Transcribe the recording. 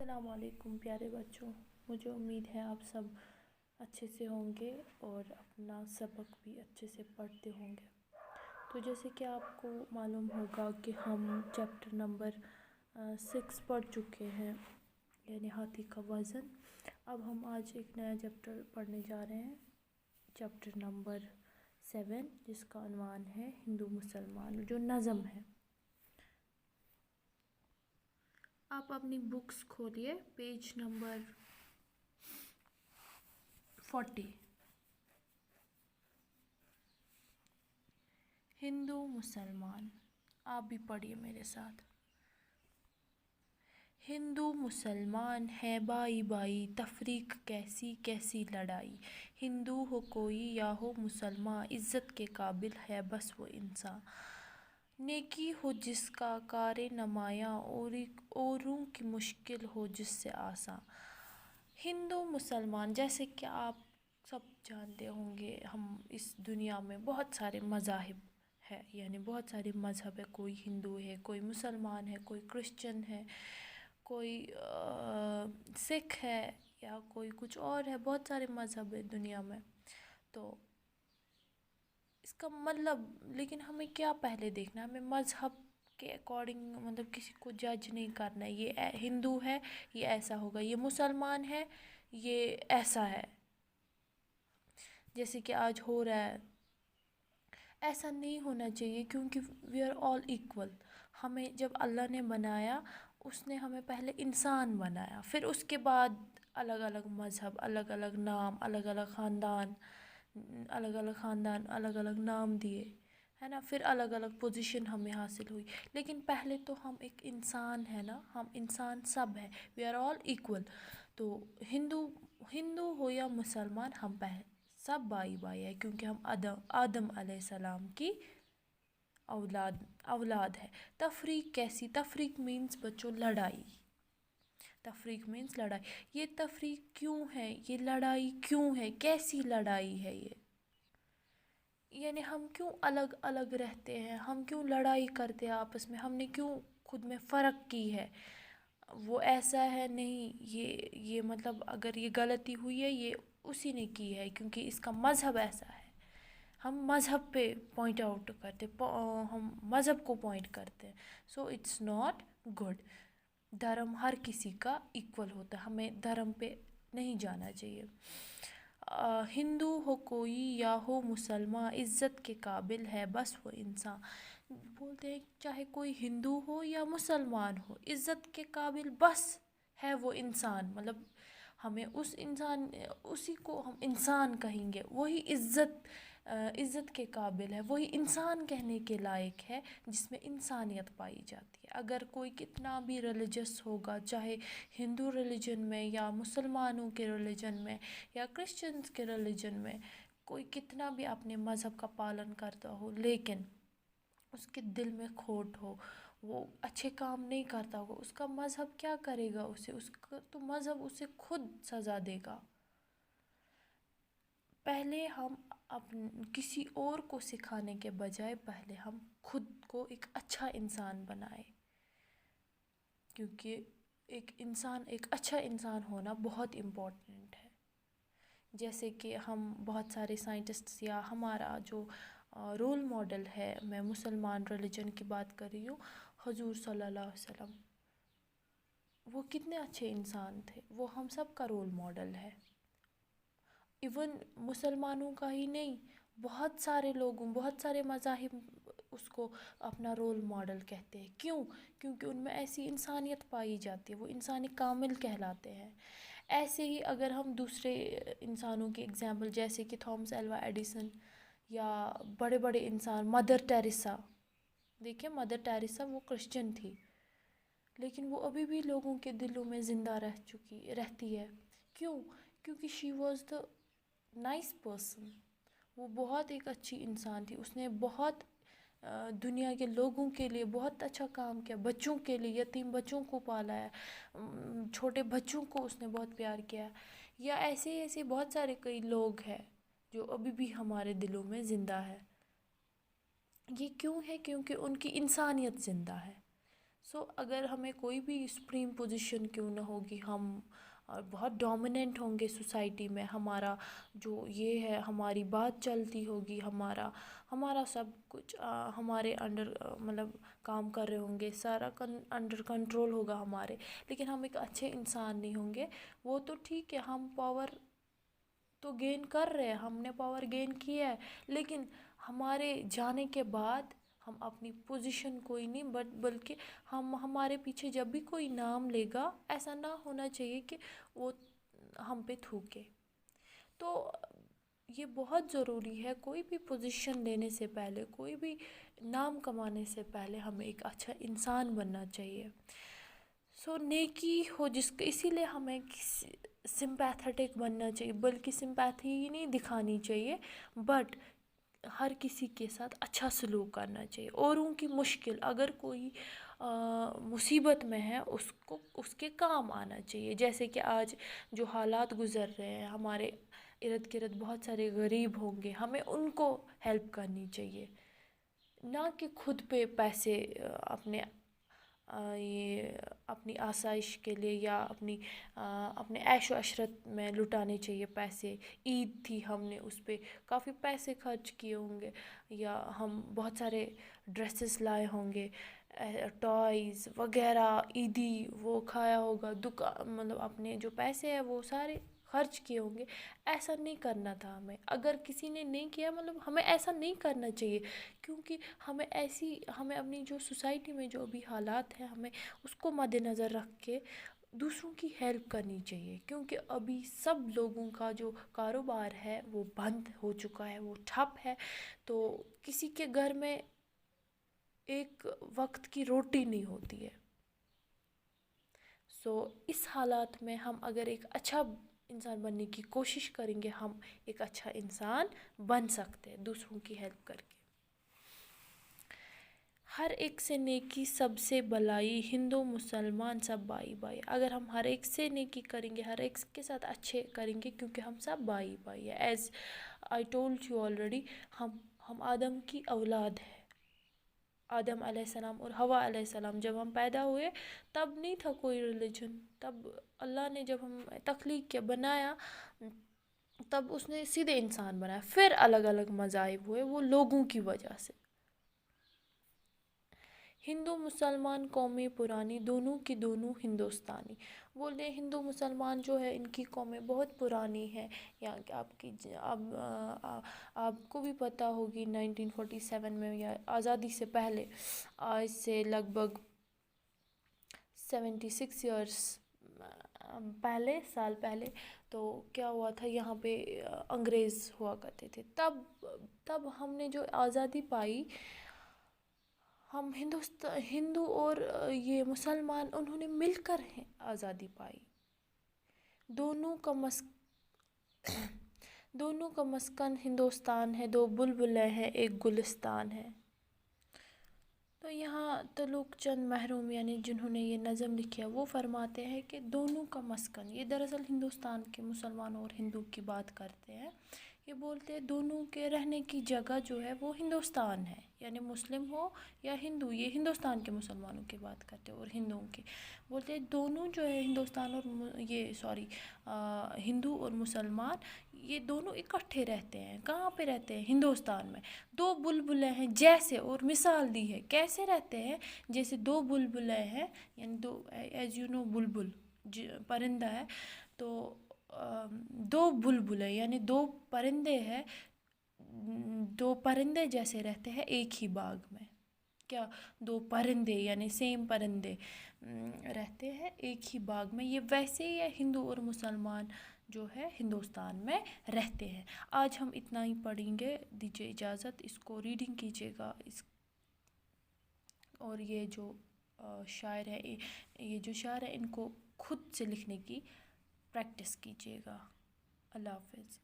السلام علیکم پیارے بچوں، مجھے امید ہے آپ سب اچھے سے ہوں گے اور اپنا سبق بھی اچھے سے پڑھتے ہوں گے۔ تو جیسے کہ آپ کو معلوم ہوگا کہ ہم چیپٹر نمبر 6 پڑھ چکے ہیں، یعنی ہاتھی کا وزن۔ اب ہم آج ایک نیا چیپٹر پڑھنے جا رہے ہیں، چیپٹر نمبر 7، جس کا عنوان ہے ہندو مسلمان، جو نظم ہے۔ آپ اپنی بکس کھولیے، پیج نمبر 40۔ ہندو مسلمان، آپ بھی پڑھیے میرے ساتھ۔ ہندو مسلمان ہے بائی بائی، تفریق کیسی کیسی لڑائی۔ ہندو ہو کوئی یا ہو مسلمان، عزت کے قابل ہے بس وہ انسان۔ نیکی ہو جس کا کار نمایاں، اوروں کی مشکل ہو جس سے آساں۔ ہندو مسلمان، جیسے کہ آپ سب جانتے ہوں گے، ہم اس دنیا میں بہت سارے مذاہب ہے، یعنی بہت سارے مذہب ہے۔ کوئی ہندو ہے، کوئی مسلمان ہے، کوئی کرسچن ہے، کوئی سکھ ہے، یا کوئی کچھ اور ہے۔ بہت سارے مذہب ہے دنیا میں۔ تو اس کا مطلب، لیکن ہمیں کیا پہلے دیکھنا ہے؟ ہمیں مذہب کے اکارڈنگ مطلب کسی کو جج نہیں کرنا ہے۔ یہ ہندو ہے، یہ ایسا ہوگا، یہ مسلمان ہے، یہ ایسا ہے، جیسے کہ آج ہو رہا ہے۔ ایسا نہیں ہونا چاہیے، کیونکہ وی آر آل ایکول۔ ہمیں جب اللہ نے بنایا، اس نے ہمیں پہلے انسان بنایا، پھر اس کے بعد الگ الگ مذہب، الگ الگ نام، الگ الگ خاندان، الگ الگ نام دیے، ہے نا؟ پھر الگ الگ پوزیشن ہمیں حاصل ہوئی، لیکن پہلے تو ہم ایک انسان ہے نا، ہم انسان سب ہے، وی آر آل ایکول۔ تو ہندو ہو یا مسلمان، ہم سب بائی بائی ہے، کیونکہ ہم آدم علیہ السلام کی اولاد ہے۔ تفریق کیسی، تفریق مینس بچوں لڑائی، تفریق مینس لڑائی۔ یہ تفریق کیوں ہے، یہ لڑائی کیوں ہے، کیسی لڑائی ہے یہ؟ یعنی ہم کیوں الگ الگ رہتے ہیں، ہم کیوں لڑائی کرتے ہیں آپس میں، ہم نے کیوں خود میں فرق کی ہے؟ وہ ایسا ہے نہیں، یہ مطلب اگر یہ غلطی ہوئی ہے، یہ اسی نے کی ہے، کیونکہ اس کا مذہب ایسا ہے۔ ہم مذہب پہ پوائنٹ آؤٹ کرتے، ہم مذہب کو پوائنٹ کرتے ہیں۔ So it's not good. دھرم ہر کسی کا ایکول ہوتا ہے، ہمیں دھرم پہ نہیں جانا چاہیے۔ ہندو ہو کوئی یا ہو مسلمان، عزت کے قابل ہے بس وہ انسان۔ بولتے ہیں چاہے کوئی ہندو ہو یا مسلمان ہو، عزت کے قابل بس ہے وہ انسان۔ مطلب ہمیں اسی کو ہم انسان کہیں گے، وہی عزت کے قابل ہے، وہی انسان کہنے کے لائق ہے، جس میں انسانیت پائی جاتی ہے۔ اگر کوئی کتنا بھی ریلیجس ہوگا، چاہے ہندو ریلیجن میں یا مسلمانوں کے ریلیجن میں یا کرسچنز کے ریلیجن میں، کوئی کتنا بھی اپنے مذہب کا پالن کرتا ہو، لیکن اس کے دل میں کھوٹ ہو، وہ اچھے کام نہیں کرتا ہوگا، اس کا مذہب کیا کرے گا اسے؟ اس کا تو مذہب اسے خود سزا دے گا۔ پہلے ہم کسی اور کو سکھانے کے بجائے پہلے ہم خود کو ایک اچھا انسان بنائیں، کیونکہ ایک اچھا انسان ہونا بہت امپورٹنٹ ہے۔ جیسے کہ ہم بہت سارے سائنٹسٹس یا ہمارا جو رول ماڈل ہے، میں مسلمان ریلیجن کی بات کر رہی ہوں، حضور صلی اللہ علیہ وسلم، وہ کتنے اچھے انسان تھے، وہ ہم سب کا رول ماڈل ہے۔ ایون مسلمانوں کا ہی نہیں، بہت سارے مذاہب اس کو اپنا رول ماڈل کہتے ہیں۔ کیوں؟ کیونکہ ان میں ایسی انسانیت پائی جاتی ہے، وہ انسانی کامل کہلاتے ہیں۔ ایسے ہی اگر ہم دوسرے انسانوں کی اگزامپل، جیسے کہ تھامس ایلوا ایڈیسن، یا بڑے بڑے انسان، مدر ٹیریسا، دیکھیں مدر ٹیریسا وہ کرسچن تھی، لیکن وہ ابھی بھی لوگوں کے دلوں میں زندہ رہتی ہے۔ کیوں؟ کیونکہ she was the nice person, وہ بہت ایک اچھی انسان تھی، اس نے بہت دنیا کے لوگوں کے لیے بہت اچھا کام کیا، بچوں کے لیے، یتیم بچوں کو پالا ہے، چھوٹے بچوں کو اس نے بہت پیار کیا۔ یا ایسے بہت سارے کئی لوگ ہیں جو ابھی بھی ہمارے دلوں میں زندہ ہے۔ یہ کیوں ہے؟ کیونکہ ان کی انسانیت زندہ ہے۔ اگر ہمیں کوئی بھی سپریم پوزیشن کیوں نہ ہوگی، ہم بہت ڈومیننٹ ہوں گے سوسائٹی میں، ہمارا جو یہ ہے ہماری بات چلتی ہوگی، ہمارا سب کچھ ہمارے انڈر مطلب کام کر رہے ہوں گے، سارا انڈر کنٹرول ہوگا ہمارے، لیکن ہم ایک اچھے انسان نہیں ہوں گے، وہ تو ٹھیک ہے، ہم پاور تو گین کر رہے ہیں، ہم نے پاور گین کیا ہے، لیکن ہمارے جانے کے بعد ہم اپنی پوزیشن کوئی نہیں بلکہ ہمارے پیچھے جب بھی کوئی نام لے گا، ایسا نہ ہونا چاہیے کہ وہ ہم پہ تھوکے. تو یہ بہت ضروری ہے، کوئی بھی پوزیشن لینے سے پہلے، کوئی بھی نام کمانے سے پہلے ہمیں ایک اچھا انسان بننا چاہیے. نیکی ہو اسی لیے ہمیں سمپیتھیٹک بننا چاہیے، بلکہ سمپیتھی ہی نہیں دکھانی چاہیے، بٹ ہر کسی کے ساتھ اچھا سلوک کرنا چاہیے. اوروں کی مشکل، اگر کوئی مصیبت میں ہے، اس کے کام آنا چاہیے. جیسے کہ آج جو حالات گزر رہے ہیں، ہمارے ارد گرد بہت سارے غریب ہوں گے، ہمیں ان کو ہیلپ کرنی چاہیے، نہ کہ خود پہ پیسے اپنی آسائش کے لیے یا اپنے عیش و عشرت میں لٹانے چاہیے پیسے. عید تھی، ہم نے اس پہ کافی پیسے خرچ کیے ہوں گے، یا ہم بہت سارے ڈریسز لائے ہوں گے، ٹوائز وغیرہ، عیدی وہ کھایا ہوگا، مطلب اپنے جو پیسے ہیں وہ سارے خرچ کیے ہوں گے. ایسا نہیں کرنا تھا ہمیں. اگر کسی نے نہیں کیا، مطلب ہمیں ایسا نہیں کرنا چاہیے، کیونکہ ہمیں اپنی جو سوسائٹی میں جو بھی حالات ہیں، ہمیں اس کو مد نظر رکھ کے دوسروں کی ہیلپ کرنی چاہیے. کیونکہ ابھی سب لوگوں کا جو کاروبار ہے وہ بند ہو چکا ہے، وہ ٹھپ ہے. تو کسی کے گھر میں ایک وقت کی روٹی نہیں ہوتی ہے. اس حالات میں ہم اگر ایک اچھا انسان بننے کی کوشش کریں گے، ہم ایک اچھا انسان بن سکتے ہیں دوسروں کی ہیلپ کر کے. ہر ایک سے نیکی سب سے بلائی، ہندو مسلمان سب بائی بائی. اگر ہم ہر ایک سے نیکی کریں گے، ہر ایک کے ساتھ اچھے کریں گے، کیونکہ ہم سب بائی بائی ہیں. As I told you already, ہم آدم کی اولاد ہیں. آدم علیہ السلام اور حوا علیہ السلام جب ہم پیدا ہوئے، تب نہیں تھا کوئی ریلیجن. تب اللہ نے جب ہم تخلیق کیا، بنایا، تب اس نے سیدھے انسان بنایا. پھر الگ الگ مذاہب ہوئے، وہ لوگوں کی وجہ سے. ہندو مسلمان قومیں پرانی، دونوں کی دونوں ہندوستانی. بولتے ہیں ہندو مسلمان جو ہے، ان کی قومیں بہت پرانی ہیں. یا کہ آپ کو بھی پتہ ہوگی 1947 میں یا آزادی سے پہلے، آج سے لگ بھگ 76 ایئرس سال پہلے، تو کیا ہوا تھا، یہاں پہ انگریز ہوا کرتے تھے. تب ہم نے جو آزادی پائی، ہم ہندو اور یہ مسلمان، انہوں نے مل کر آزادی پائی. دونوں کا مسکن ہندوستان ہے، دو بلبلیں ہیں ایک گلستان ہے. تو یہاں تلوک چند محروم، یعنی جنہوں نے یہ نظم لکھی ہے، وہ فرماتے ہیں کہ دونوں کا مسکن، یہ دراصل ہندوستان کے مسلمان اور ہندو کی بات کرتے ہیں. یہ بولتے ہیں دونوں کے رہنے کی جگہ جو ہے وہ ہندوستان ہے، یعنی مسلم ہو یا ہندو، یہ ہندوستان کے مسلمانوں کی بات کرتے ہیں. اور ہندوؤں کے بولتے ہیں دونوں جو ہے ہندوستان اور ہندو اور مسلمان، یہ دونوں اکٹھے رہتے ہیں. کہاں پہ رہتے ہیں؟ ہندوستان میں. دو بلبلیں ہیں جیسے، اور مثال دی ہے کیسے رہتے ہیں. جیسے دو بلبلیں ہیں، یعنی دو، ایز یو نو بلبل پرندہ ہے، تو دو بلبلیں یعنی دو پرندے ہیں، دو پرندے جیسے رہتے ہیں ایک ہی باغ میں. کیا؟ دو پرندے یعنی سیم پرندے رہتے ہیں ایک ہی باغ میں. یہ ویسے ہی ہے، ہندو اور مسلمان جو ہے ہندوستان میں رہتے ہیں. آج ہم اتنا ہی پڑھیں گے، دیجیے اجازت، اس کو ریڈنگ کیجیے گا. اور یہ جو شاعر ہے، ان کو خود سے لکھنے کی پریکٹس کیجیے گا. اللہ حافظ.